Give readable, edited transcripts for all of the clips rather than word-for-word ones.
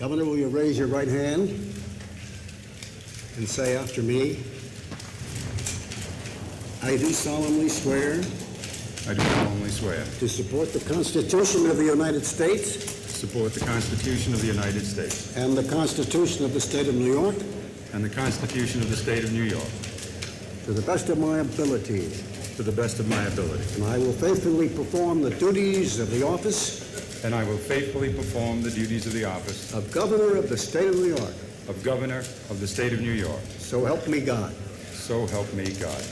Governor, will you raise your right hand and say after me, I do solemnly swear I do solemnly swear to support the Constitution of the United States to support the Constitution of the United States and the Constitution of the State of New York and the Constitution of the State of New York to the best of my abilities, to the best of my ability. and I will faithfully perform the duties of the office And I will faithfully perform the duties of the office of Governor of the State of New York. of Governor of the State of New York. So help me God. So help me God.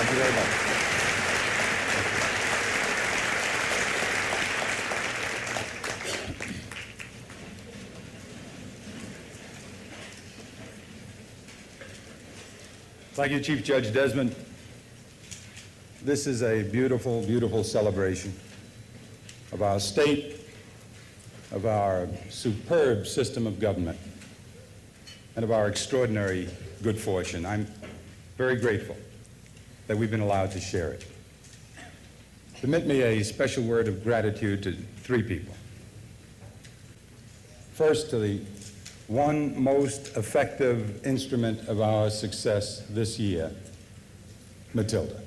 Thank you very much. Thank you, Chief Judge Desmond. This is a beautiful, beautiful celebration of our state, of our superb system of government, and of our extraordinary good fortune. I'm very grateful that we've been allowed to share it. Permit me a special word of gratitude to three people. First, to the one most effective instrument of our success this year, Matilda.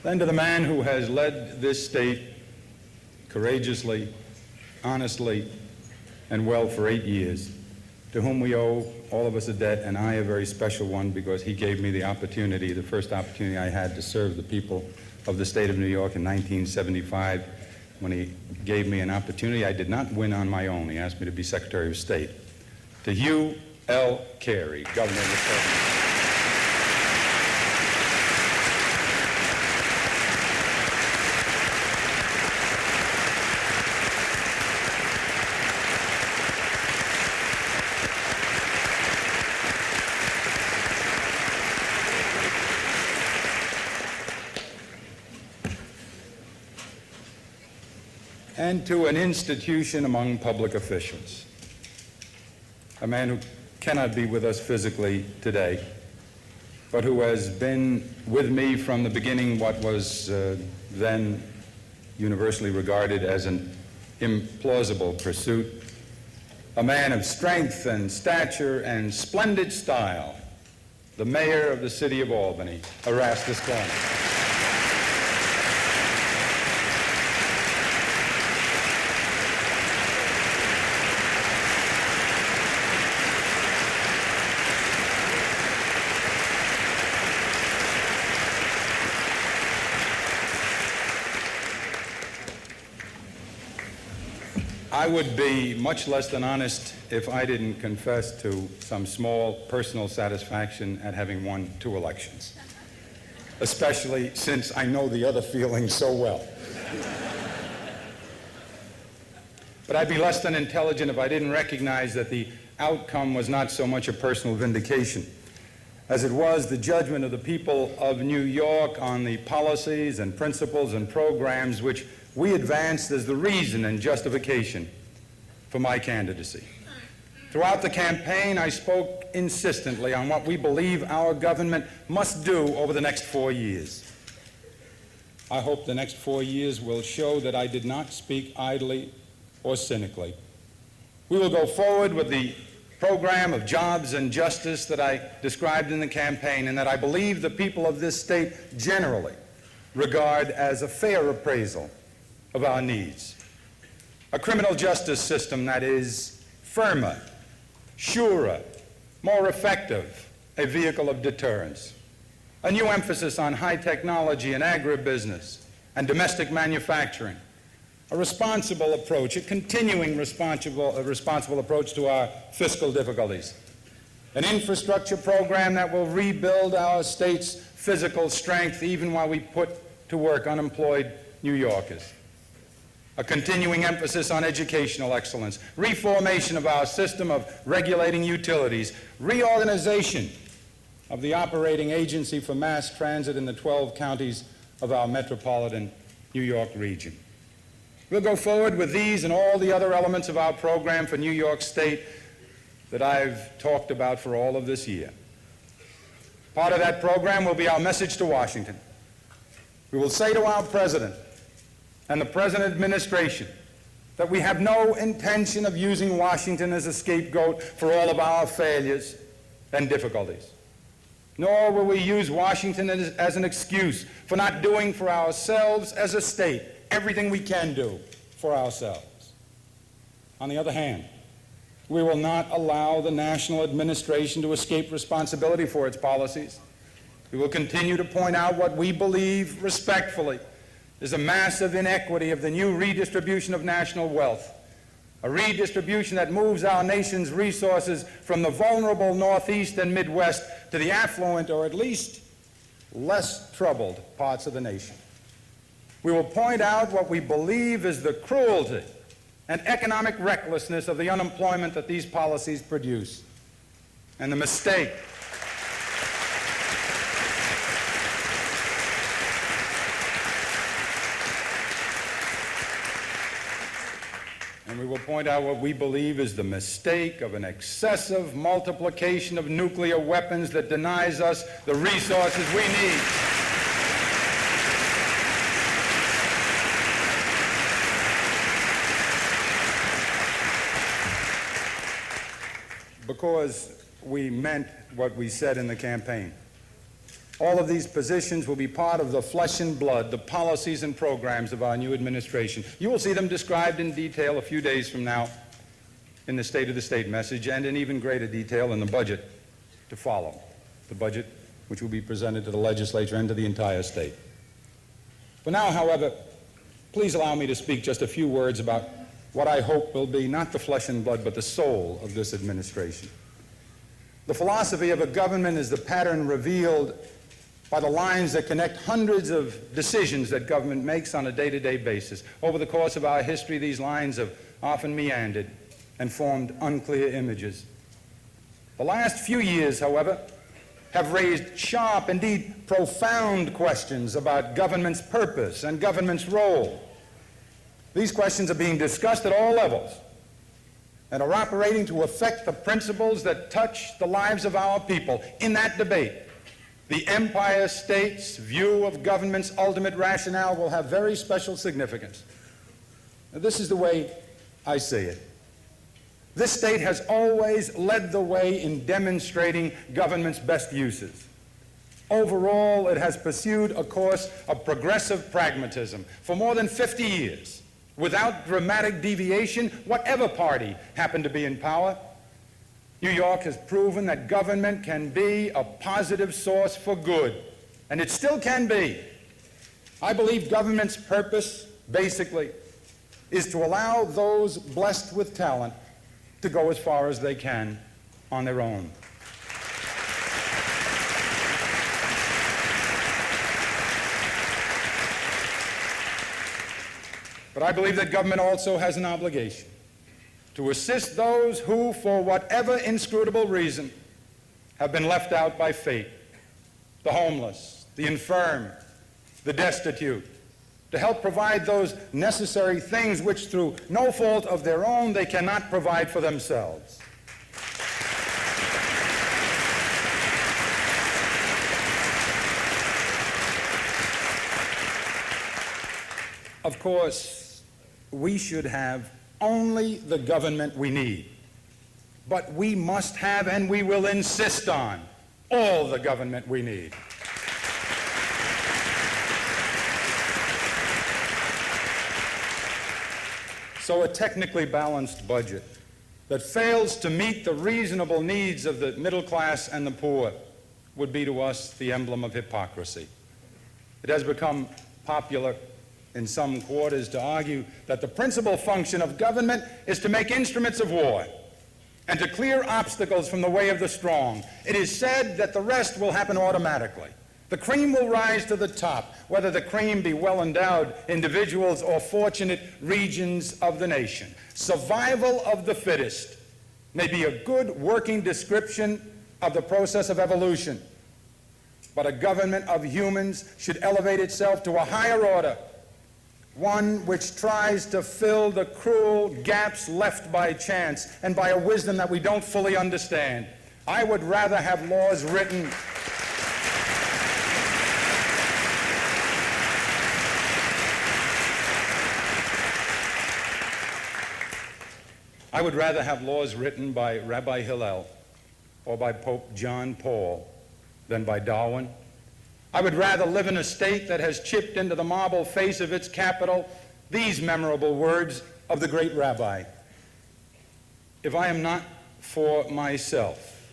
Then to the man who has led this state courageously, honestly, and well for 8 years, to whom we owe, all of us, a debt, and I a very special one, because he gave me the opportunity, the first opportunity I had to serve the people of the state of New York in 1975. When he gave me an opportunity, I did not win on my own. He asked me to be Secretary of State. To Hugh L. Carey, Governor of the State. And to an institution among public officials, a man who cannot be with us physically today, but who has been with me from the beginning, what was then universally regarded as an implausible pursuit, a man of strength and stature and splendid style, the mayor of the city of Albany, Erastus Cuomo. I would be much less than honest if I didn't confess to some small personal satisfaction at having won 2 elections, especially since I know the other feeling so well. But I'd be less than intelligent if I didn't recognize that the outcome was not so much a personal vindication as it was the judgment of the people of New York on the policies and principles and programs which we advanced as the reason and justification for my candidacy. Throughout the campaign, I spoke insistently on what we believe our government must do over the next 4 years. I hope the next 4 years will show that I did not speak idly or cynically. We will go forward with the program of jobs and justice that I described in the campaign and that I believe the people of this state generally regard as a fair appraisal of our needs. A criminal justice system that is firmer, surer, more effective, a vehicle of deterrence. A new emphasis on high technology and agribusiness and domestic manufacturing. A responsible approach, a continuing responsible approach to our fiscal difficulties. An infrastructure program that will rebuild our state's physical strength even while we put to work unemployed New Yorkers. A continuing emphasis on educational excellence, reformation of our system of regulating utilities, reorganization of the operating agency for mass transit in the 12 counties of our metropolitan New York region. We'll go forward with these and all the other elements of our program for New York State that I've talked about for all of this year. Part of that program will be our message to Washington. We will say to our president and the present administration that we have no intention of using Washington as a scapegoat for all of our failures and difficulties. Nor will we use Washington as an excuse for not doing for ourselves as a state everything we can do for ourselves. On the other hand, we will not allow the national administration to escape responsibility for its policies. We will continue to point out what we believe respectfully is a massive inequity of the new redistribution of national wealth, a redistribution that moves our nation's resources from the vulnerable Northeast and Midwest to the affluent, or at least less troubled, parts of the nation. We will point out what we believe is the cruelty and economic recklessness of the unemployment that these policies produce, and the mistake and we will point out what we believe is the mistake of an excessive multiplication of nuclear weapons that denies us the resources we need. Because we meant what we said in the campaign. All of these positions will be part of the flesh and blood, the policies and programs of our new administration. You will see them described in detail a few days from now in the State of the State message, and in even greater detail in the budget to follow, the budget which will be presented to the legislature and to the entire state. For now, however, please allow me to speak just a few words about what I hope will be not the flesh and blood, but the soul of this administration. The philosophy of a government is the pattern revealed by the lines that connect hundreds of decisions that government makes on a day-to-day basis. Over the course of our history, these lines have often meandered and formed unclear images. The last few years, however, have raised sharp, indeed profound questions about government's purpose and government's role. These questions are being discussed at all levels and are operating to affect the principles that touch the lives of our people. In that debate, the Empire State's view of government's ultimate rationale will have very special significance. Now, this is the way I see it. This state has always led the way in demonstrating government's best uses. Overall, it has pursued a course of progressive pragmatism for more than 50 years. Without dramatic deviation, whatever party happened to be in power, New York has proven that government can be a positive source for good, and it still can be. I believe government's purpose, basically, is to allow those blessed with talent to go as far as they can on their own. But I believe that government also has an obligation to assist those who, for whatever inscrutable reason, have been left out by fate: the homeless, the infirm, the destitute, to help provide those necessary things which, through no fault of their own, they cannot provide for themselves. Of course, we should have only the government we need, but we must have, and we will insist on, all the government we need. So a technically balanced budget that fails to meet the reasonable needs of the middle class and the poor would be to us the emblem of hypocrisy. It has become popular in some quarters to argue that the principal function of government is to make instruments of war and to clear obstacles from the way of the strong. It is said that the rest will happen automatically. The cream will rise to the top, whether the cream be well-endowed individuals or fortunate regions of the nation. Survival of the fittest may be a good working description of the process of evolution, but a government of humans should elevate itself to a higher order, one which tries to fill the cruel gaps left by chance and by a wisdom that we don't fully understand. I would rather have laws written by Rabbi Hillel or by Pope John Paul than by Darwin. I would rather live in a state that has chipped into the marble face of its capital these memorable words of the great rabbi: "If I am not for myself,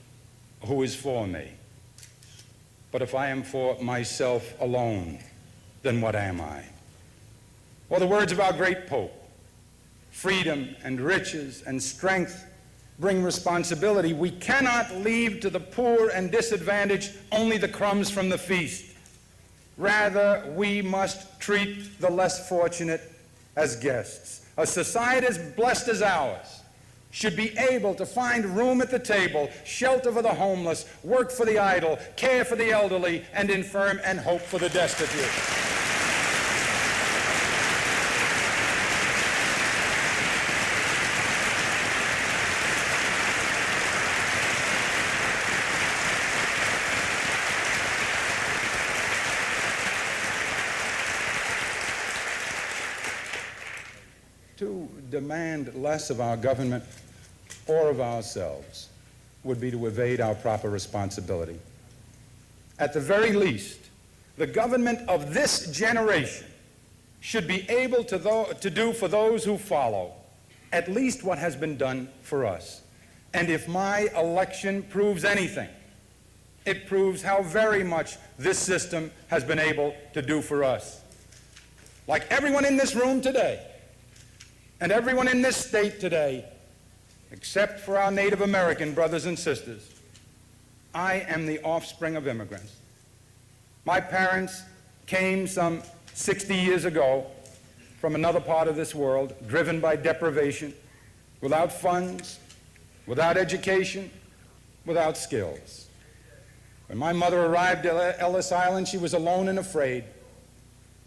who is for me? But if I am for myself alone, then what am I?" Or the words of our great Pope: "Freedom and riches and strength bring responsibility. We cannot leave to the poor and disadvantaged only the crumbs from the feast. Rather, we must treat the less fortunate as guests. A society as blessed as ours should be able to find room at the table, shelter for the homeless, work for the idle, care for the elderly and infirm, and hope for the destitute." To demand less of our government or of ourselves would be to evade our proper responsibility. At the very least, the government of this generation should be able to do for those who follow at least what has been done for us. And if my election proves anything, it proves how very much this system has been able to do for us. Like everyone in this room today, and everyone in this state today, except for our Native American brothers and sisters, I am the offspring of immigrants. My parents came some 60 years ago from another part of this world, driven by deprivation, without funds, without education, without skills. When my mother arrived at Ellis Island, she was alone and afraid.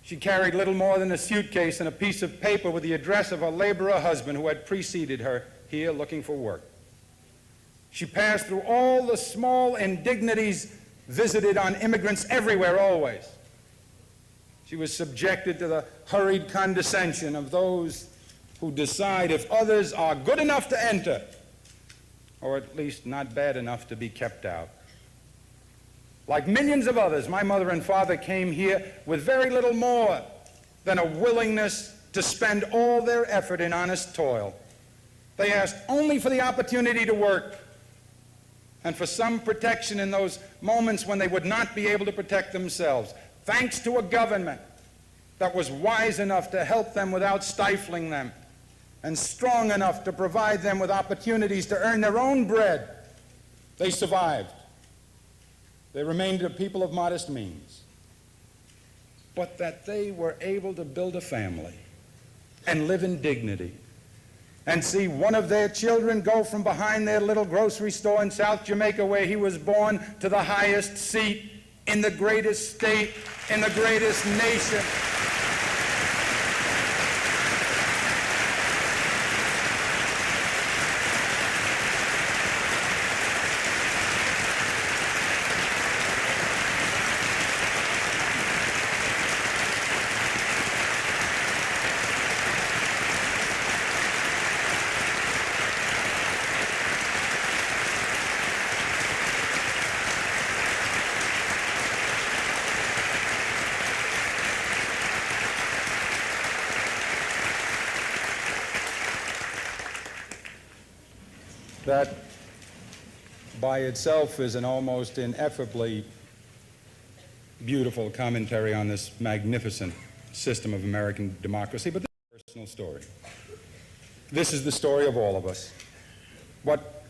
She carried little more than a suitcase and a piece of paper with the address of her laborer husband who had preceded her here looking for work. She passed through all the small indignities visited on immigrants everywhere, always. She was subjected to the hurried condescension of those who decide if others are good enough to enter, or at least not bad enough to be kept out. Like millions of others, my mother and father came here with very little more than a willingness to spend all their effort in honest toil. They asked only for the opportunity to work and for some protection in those moments when they would not be able to protect themselves, thanks to a government that was wise enough to help them without stifling them and strong enough to provide them with opportunities to earn their own bread. They survived. They remained a people of modest means, but that they were able to build a family and live in dignity and see one of their children go from behind their little grocery store in South Jamaica where he was born to the highest seat in the greatest state, in the greatest nation. That by itself is an almost ineffably beautiful commentary on this magnificent system of American democracy, but this is a personal story. This is the story of all of us. What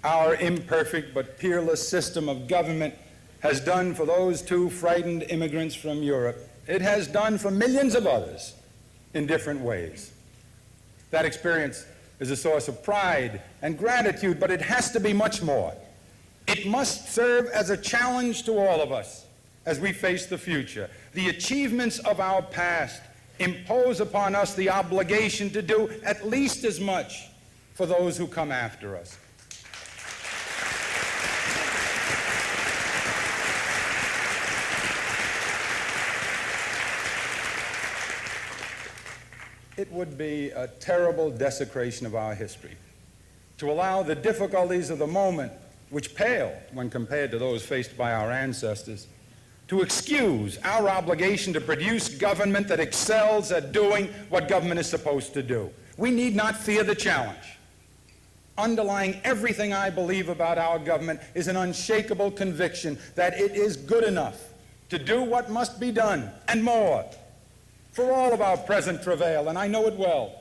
our imperfect but peerless system of government has done for those two frightened immigrants from Europe, it has done for millions of others in different ways. That experience is a source of pride and gratitude, but it has to be much more. It must serve as a challenge to all of us as we face the future. The achievements of our past impose upon us the obligation to do at least as much for those who come after us. It would be a terrible desecration of our history to allow the difficulties of the moment, which pale when compared to those faced by our ancestors, to excuse our obligation to produce government that excels at doing what government is supposed to do. We need not fear the challenge. Underlying everything I believe about our government is an unshakable conviction that it is good enough to do what must be done, and more, for all of our present travail, and I know it well,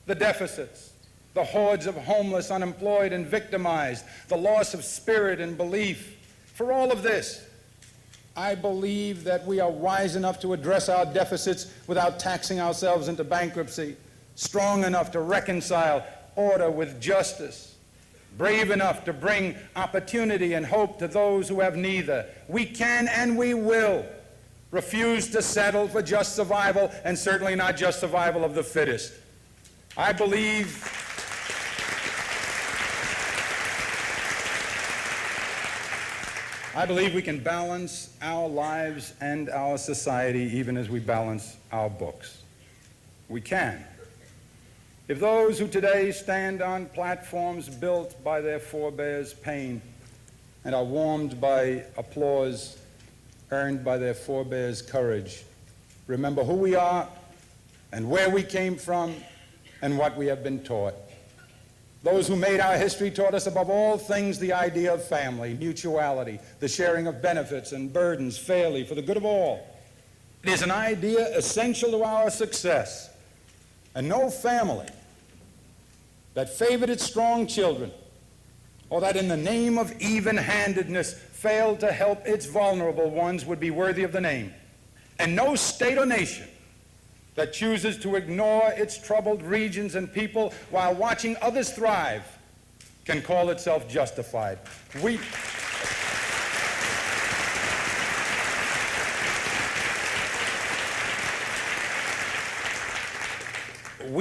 the deficits, the hordes of homeless, unemployed, and victimized, the loss of spirit and belief. For all of this, I believe that we are wise enough to address our deficits without taxing ourselves into bankruptcy, strong enough to reconcile order with justice, brave enough to bring opportunity and hope to those who have neither. We can and we will refuse to settle for just survival, and certainly not just survival of the fittest. I believe we can balance our lives and our society even as we balance our books. We can. If those who today stand on platforms built by their forebears' pain and are warmed by applause earned by their forebears' courage remember who we are and where we came from and what we have been taught. Those who made our history taught us above all things the idea of family, mutuality, the sharing of benefits and burdens fairly for the good of all. It is an idea essential to our success, and no family that favored its strong children or that in the name of even-handedness failed to help its vulnerable ones would be worthy of the name. And no state or nation that chooses to ignore its troubled regions and people while watching others thrive can call itself justified. We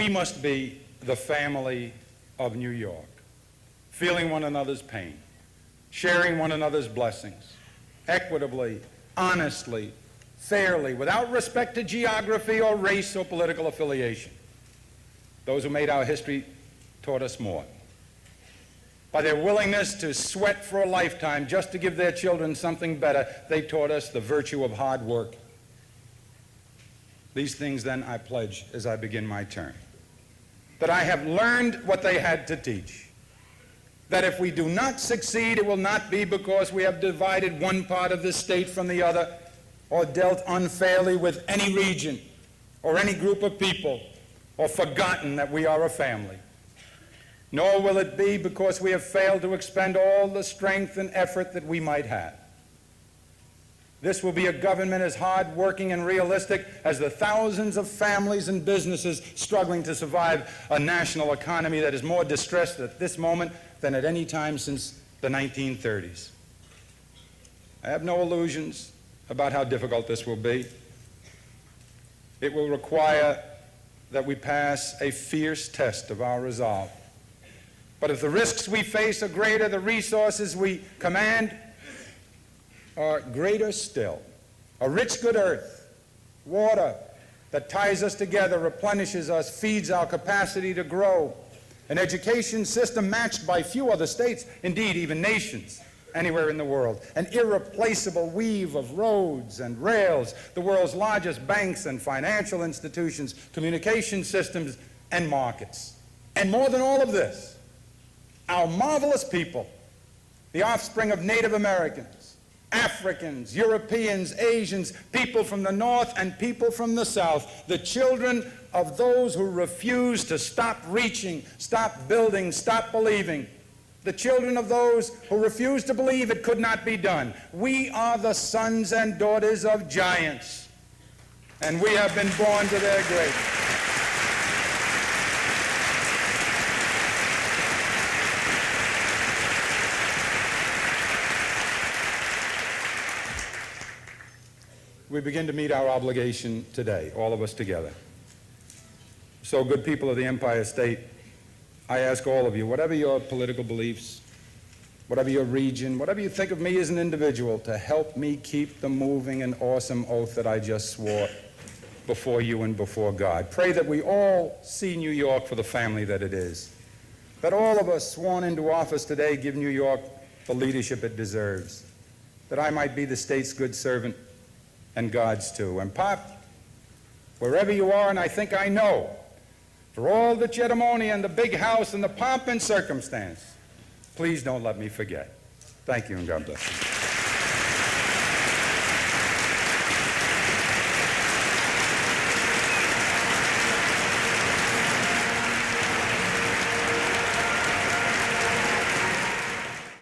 must be the family of New York, feeling one another's pain, sharing one another's blessings, equitably, honestly, fairly, without respect to geography or race or political affiliation. Those who made our history taught us more. By their willingness to sweat for a lifetime just to give their children something better, they taught us the virtue of hard work. These things, then, I pledge as I begin my term. That I have learned what they had to teach. That if we do not succeed, it will not be because we have divided one part of the state from the other, or dealt unfairly with any region or any group of people, or forgotten that we are a family. Nor will it be because we have failed to expend all the strength and effort that we might have. This will be a government as hard-working and realistic as the thousands of families and businesses struggling to survive a national economy that is more distressed at this moment than at any time since the 1930s. I have no illusions about how difficult this will be. It will require that we pass a fierce test of our resolve. But if the risks we face are greater, the resources we command are greater still. A rich, good earth, water that ties us together, replenishes us, feeds our capacity to grow, an education system matched by few other states, indeed even nations, anywhere in the world, an irreplaceable weave of roads and rails, the world's largest banks and financial institutions, communication systems, and markets. And more than all of this, our marvelous people, the offspring of Native Americans, Africans, Europeans, Asians, people from the North and people from the South, the children of those who refuse to stop reaching, stop building, stop believing, the children of those who refuse to believe it could not be done. We are the sons and daughters of giants, and we have been born to their great. We begin to meet our obligation today, all of us together. So, good people of the Empire State, I ask all of you, whatever your political beliefs, whatever your region, whatever you think of me as an individual, to help me keep the moving and awesome oath that I just swore before you and before God. Pray that we all see New York for the family that it is, that all of us sworn into office today give New York the leadership it deserves, that I might be the state's good servant and God's too. And Pop, wherever you are, and I think I know, for all the ceremony and the big house and the pomp and circumstance, please don't let me forget. Thank you, and God bless you.